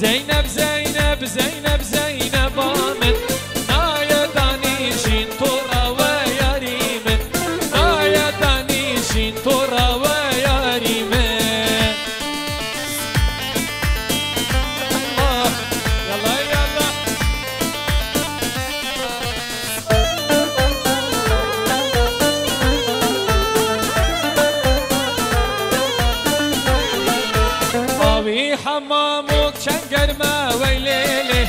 زينب زينب زينب زينب آمن نايا دانيشين تورا وياريمن نايا دانيشين تورا وياريمن يلا يلا آوي حمامك شنقر ما ويليلي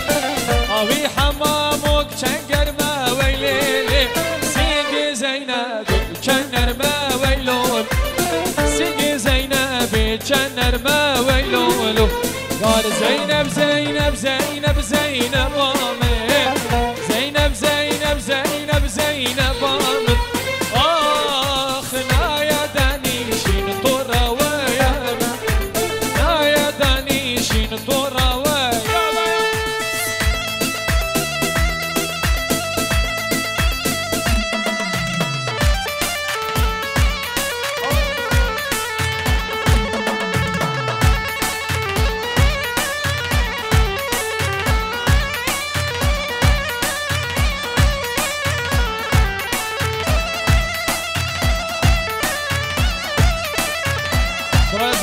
آوي حمامك شنقر ما ويليلي سينجي زينب شنر ما ويلول سينجي زينب شنر ما ويلول قال زينب زينب زينب زينب آمن زينب زينب زينب زينب آمن آخ نايا دانيشين طورا ويا نايا دانيشين طورا ويا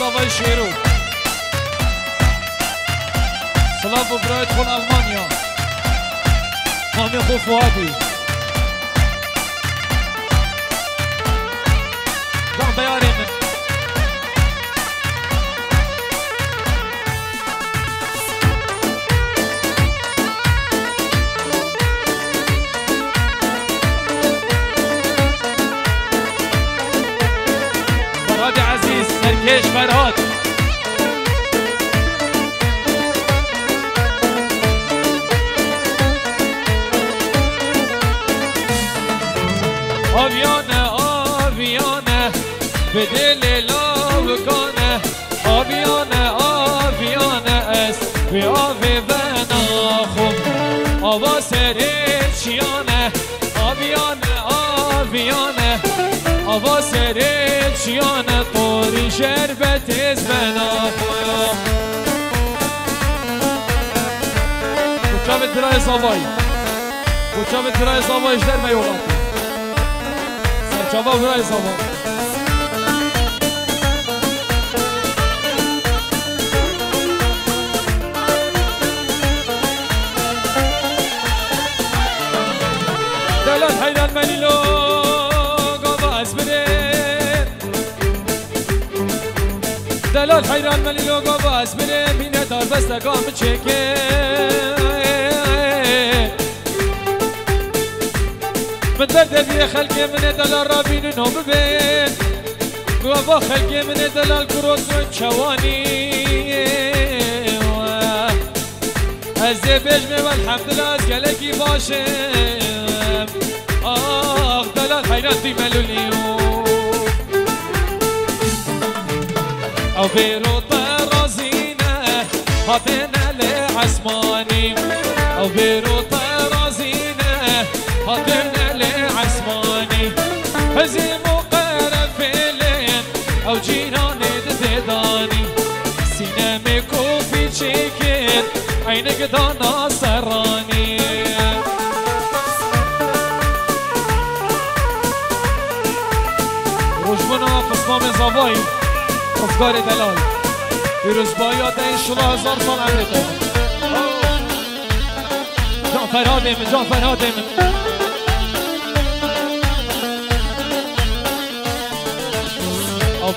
برای شیرو سلاف و برای تخون المانیا مامی خوب فوادی دام بیاری من فرهاد عزیز سرکش فرهاد آویانه آویانه به دل لاوکانه آویانه آویانه است به آوی بناخم آوا سرچیانه آویانه آویانه آوا سرچیانه طوری شربت از بناخم بچه درای زاوایی بچه درای زاوایش در میولاد شباب برای زمان دلال حیران ملیلو گاواز بره دلال حیران ملیلو گاواز بره بینه دار بستگام چکه من درد بی خلقی من دلال را بین نو ببین گوابا خلقی من دلال کروز و چوانی از بجمه والحمدلله از گلگی باشم آخ دلال حیران بی ملولیو او بیرو ترازینه هاتنه لعسمانی او بیرو ترازینه هاتنه عسماني هزي مقرب فيلين او جيراني دداني سينامي كوفي تشيكين عينك دانا سراني روجبنا قسمام زواي افكار دلال فيروز بايات انشالله 1000 سال عمرته جان فرهادم جان فرهادم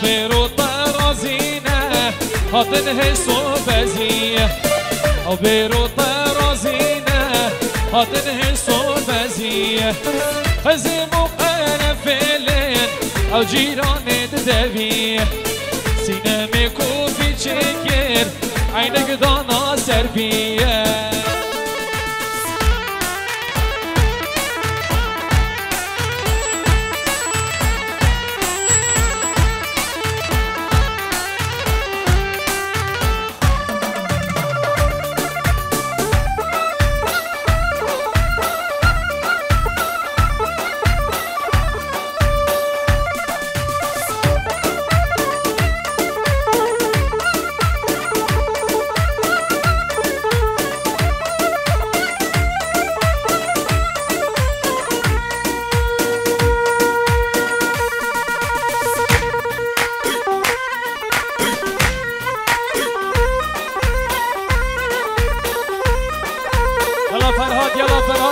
بیرو ترازینه هاتنه صوبزیه او بیرو ترازینه هاتنه صوبزیه هزی مقرب فیلین او جیران دویه سینه کوفی چکر عینک دانا سربیه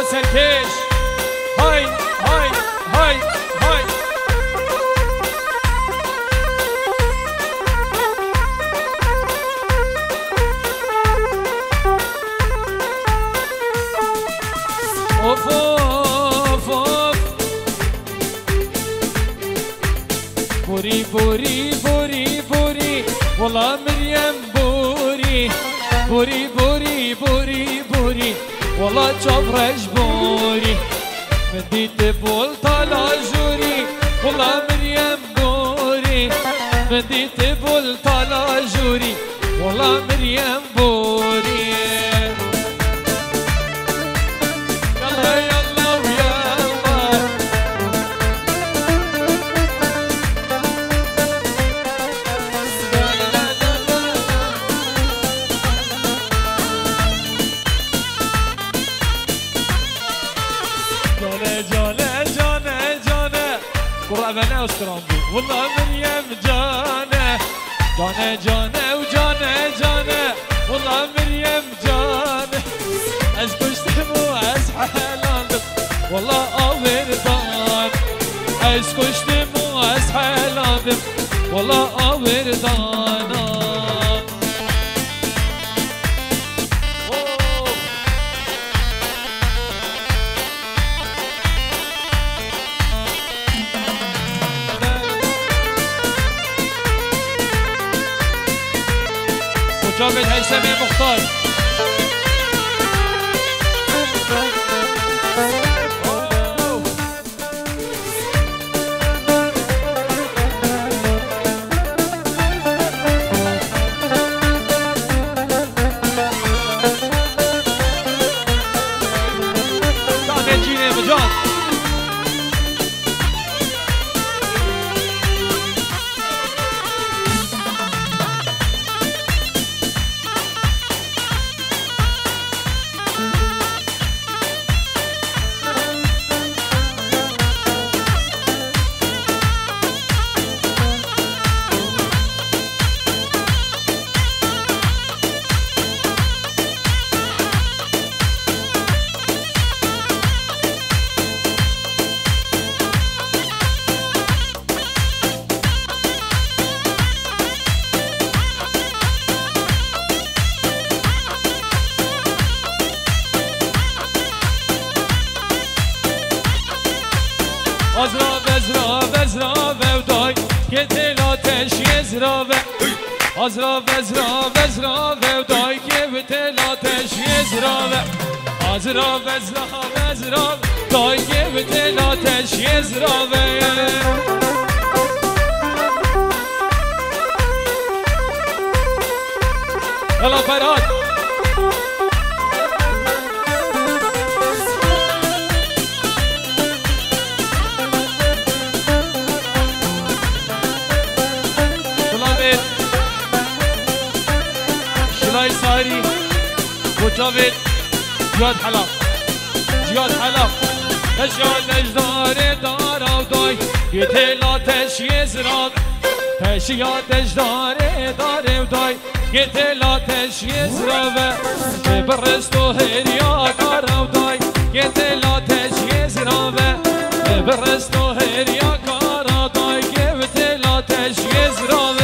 والله سركيش هاي هاي هاي هاي اوف اوف اوف بوري بوري بوري بوري والله مريم بوري بوري بوري بوري بوري والله جبرش بوري مديت بول طلا جوري والله مريم بوري مديت بول طلا جوري والله مريم بوري يلا يلا ويلا جانا جانا جانا قرأ بنا وسترامبو والله مريم جانا جانا جانا وجانا جانا والله مريم جانا أزكشتم وأزحلان والله أوردان أزكشتم وأزحلان والله أوردان جابت هيثمي مختار تعال جيني مجان أزرا بزرا بزرا وداي كيف تلاتش يزرا أزرا بزرا بزرا وداي كيف تلاتش يزرا يلا فراد صاري وجابت جواد حلب جواد حلب تشاد اجدار دار وداي يتلا تشيزراب تشياد اجدار دار وداي يتلا تشيزراب برستو هريا دار وداي يتلا تشيزراب برستو هريا دار وداي يتلا تشيزراب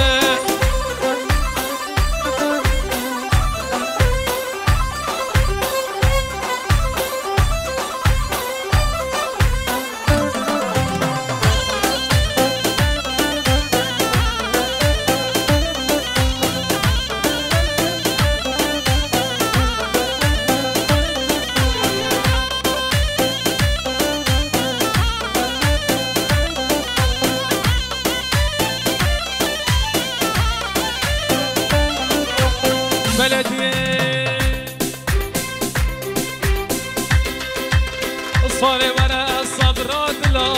صاري ورا الصبرات لا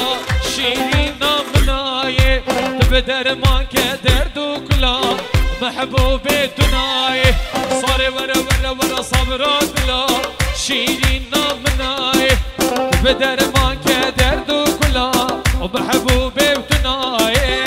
شيرين نامناي تبدر ما كدر دوكلا محبوبي تناي صاري ورا صبرات لا شيرين نامناي تبدر ما كدر دوكلا ومحبوبي تناي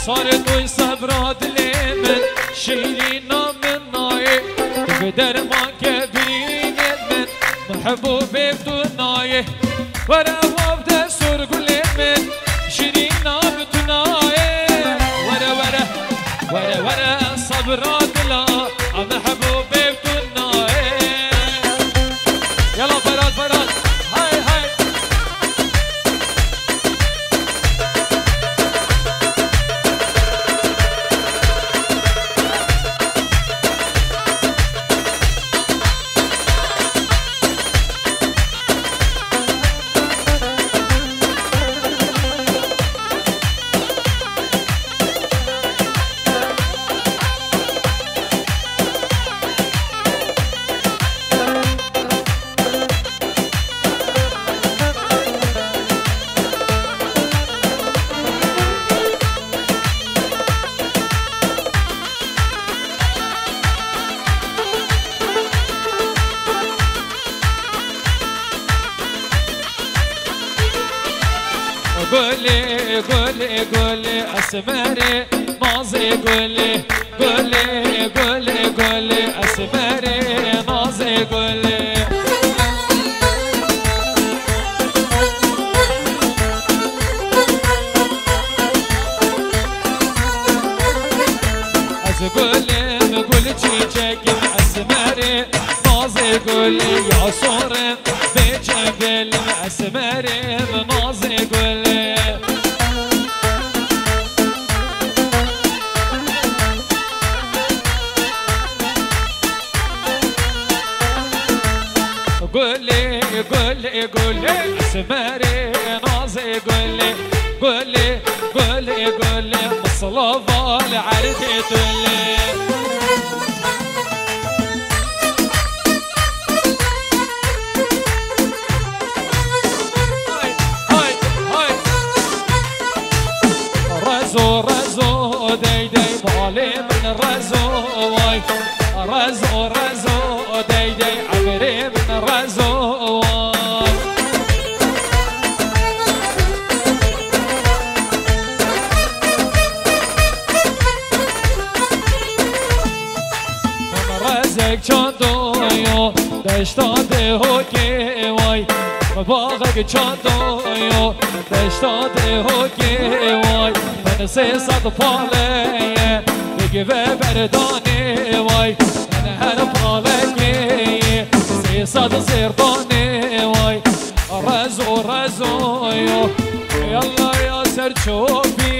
صارت وي صبرات لمن شيرينا من ناي تقدر ما كبير من محبوبي بدناي ورا وابدا سور كل من شيرينا بدناي ورا ورا ورا ورا صبرات لا محبوبي بدناي يلا فراد فراد هاي هاي قولي قولي قولي أسمري نازي قولي قولي قولي قولي أسمري نازي قولي قولي قولي تشيجك أسمري نازي قولي يا صورم بجنبل أسمري نازي قولي قولي قولي قولي أسمري نازي قولي قولي قولي قولي مصلفة لعرتي تولي هاي هاي رزو رزو داي داي مالي من رزو واي رزو رزو داي داي عمري من رزو واي رزق چاندویو دشتاده هوکی وای باغک چاندویو دشتاده هوکی وای من 300 پاله بگی و بردانه وای من هر پالکی 300 زردانه وای رزو رزویو یالله یا سرچوبی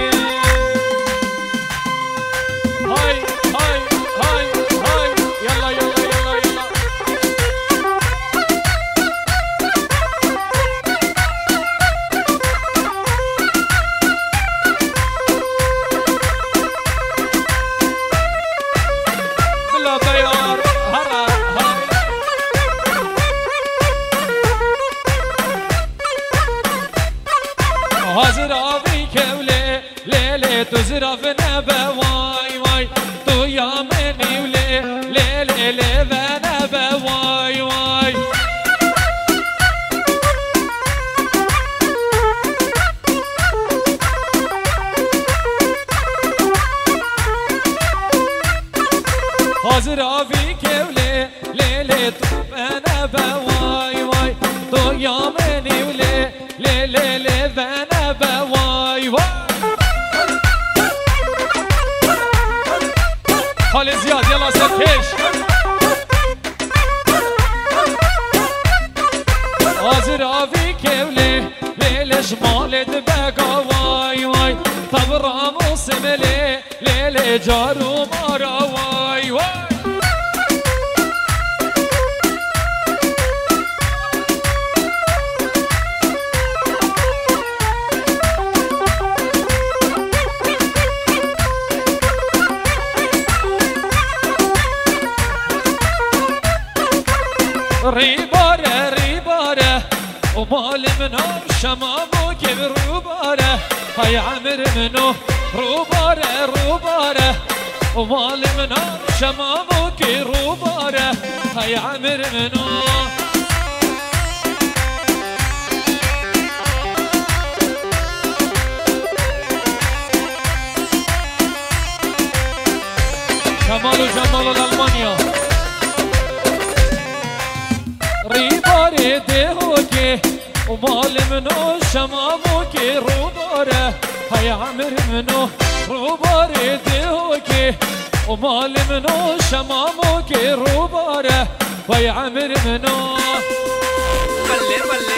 های های های های يلا يلا يلا يلا بلا بيار هرا هازر أبي كولي ليلي تزرف نبا واي واي تو يا مني ولي ليلي ليلي نبا واي واي هازر أبي كولي ليلي تو نبا واي واي تو يا مني ولي ليلي ليلي نبا واي واي خالي زياد يلا سركش حاضر أبي كولي ليلش مالد بقى واي واي طبرا موسم ليلي جارو مارا واي واي ريباره ريباره ومال منهم شمامو كيف روباره هاي عمر منو روباره روباره ومال منهم شمامو كيف روباره هاي عمر منو كمال وجمال الألمانيا ريباري دهوكي ومال منو شماموكي روباره هاي عمر منو روباري دهوكي ومال منو شماموكي روباره هاي عمر منو بلي بلي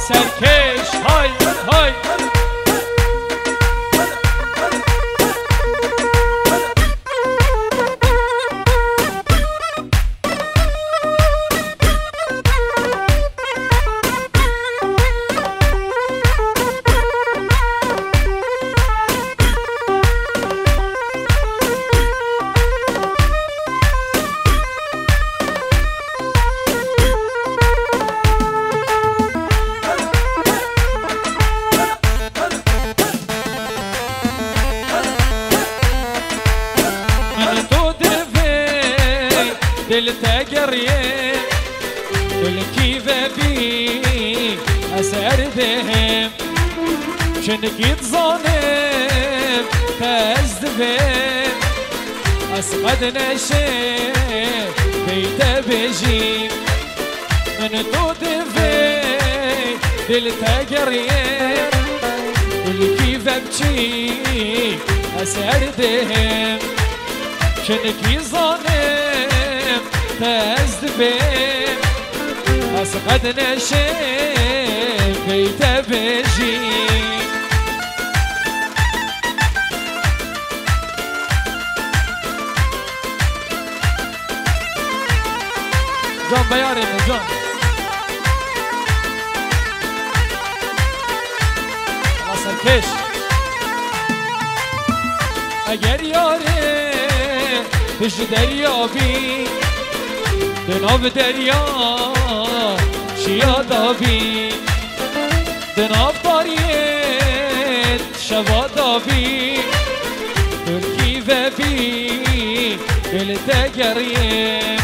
سركش هاي هاي دل تقريه دل كيف بي أسعر بهم شنكيت ظالم تزدبهم أسقد نشيب بيت بجي من دود في دل تقريه دل كيف بجي أسعر بهم شنكي ظالم تزدبين أسقد نشيب بيت بجي جان بياري من جان الله سركش اگر یاره پیش دریا بی دناب دریا شیادا بی دناب باریت شوادا بی ترکی و بی دل تگریم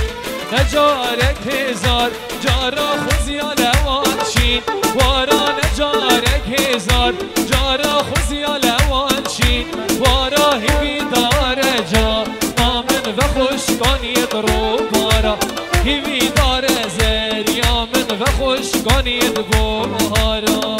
نجارک هزار جارا خوزیا لوانشین وارا نجارک هزار جارا خوزیا لوانشین وارا هیوی داره جا آمن و خوشگانی درو بارا هیوی داره زریا من و خوشگانی دبو بارا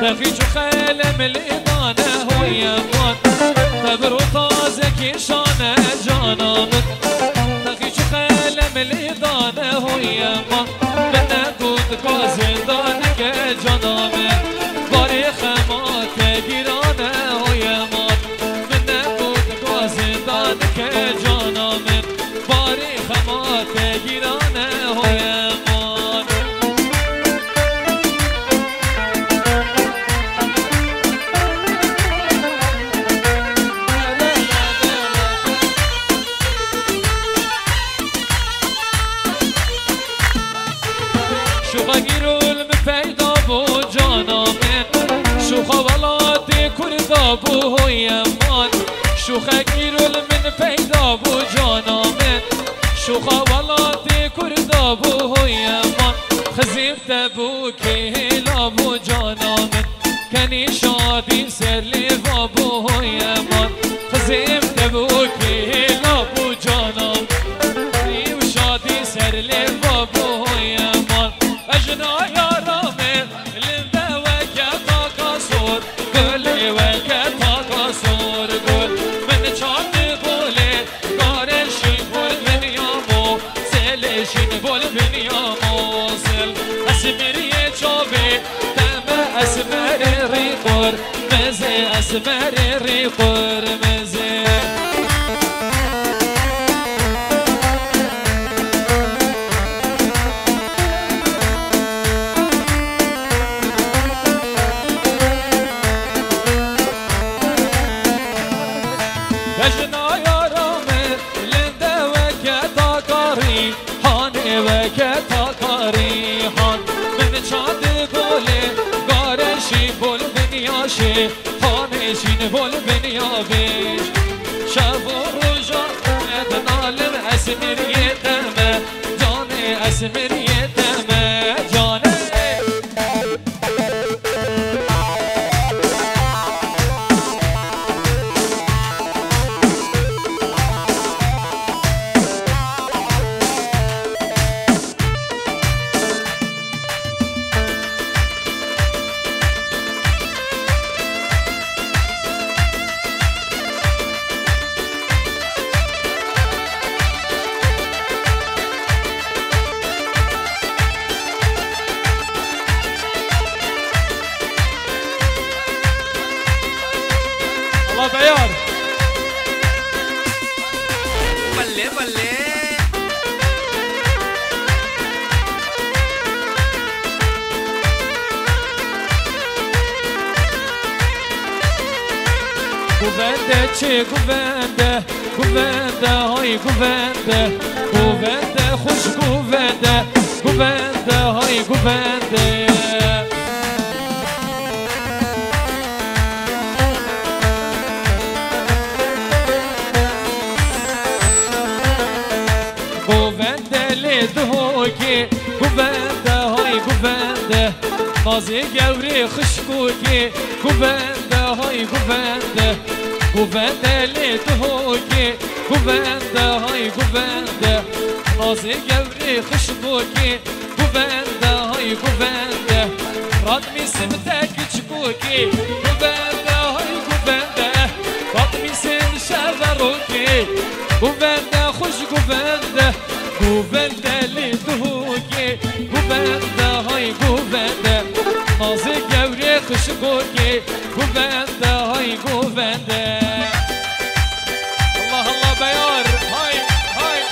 تخيج خيلم الإيمان هو يمان تبرو طازك شان جانامن تخيج خيلم الإيمان هو يمان من نقود قازدانك جانامن باري خمات گیرانه هو يمان من نقود قازدانك جانامن باري خمات گیرانه هو يمان شوخا گیرول من پیدا بو جانامن شوخا ولادی کردا بو هویمان شوخا گیرول من پیدا بو جانامن شوخا ولادی کردا بو هویمان خزیفت بو کهلا بو جانامن کنی شادی سر لیوا بو هویمان خزیفت بو کهلا بو جانامن و شادی سر لیوا بو هویمان أجنا يا رامي لنبا وكتا قصور قولي وكتا قصور قول من شعب بولي قارشين بول بن يامو سيلشين بول بن يامو سل أسمر يجابي تم أسمر ريقور مزي أسمر ريقور لجنا يارامي لنده وكتا كاري هاني وكتا كاري هان من چاند گوله گارشی بول بنیاشی هانشین بول بنیابیش شب و روژا ادنالم اسمریتمه جان اسمریتمه جانه الله بيار بله بله گوونده چه گوونده گوونده های گوونده گوونده خوش گوونده گوونده های گوونده گوونده لیدهوکی گوونده های گوونده نازی گوری خشکوکی گوونده های گوونده گوونده لیدهوکی گوونده های گوونده نازی گوری خشکوکی گوونده های گوونده راد میسم تکچکوکی گوونده های گوونده راد میسم شوروکی گوونده خوش گوونده گوونده لیدهوکی گوونده های گوونده نازی گوری خشکوکی گوونده های گوونده الله الله بیار های های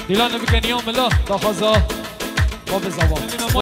دیلان بکن یوم الله تا خزا با به زبان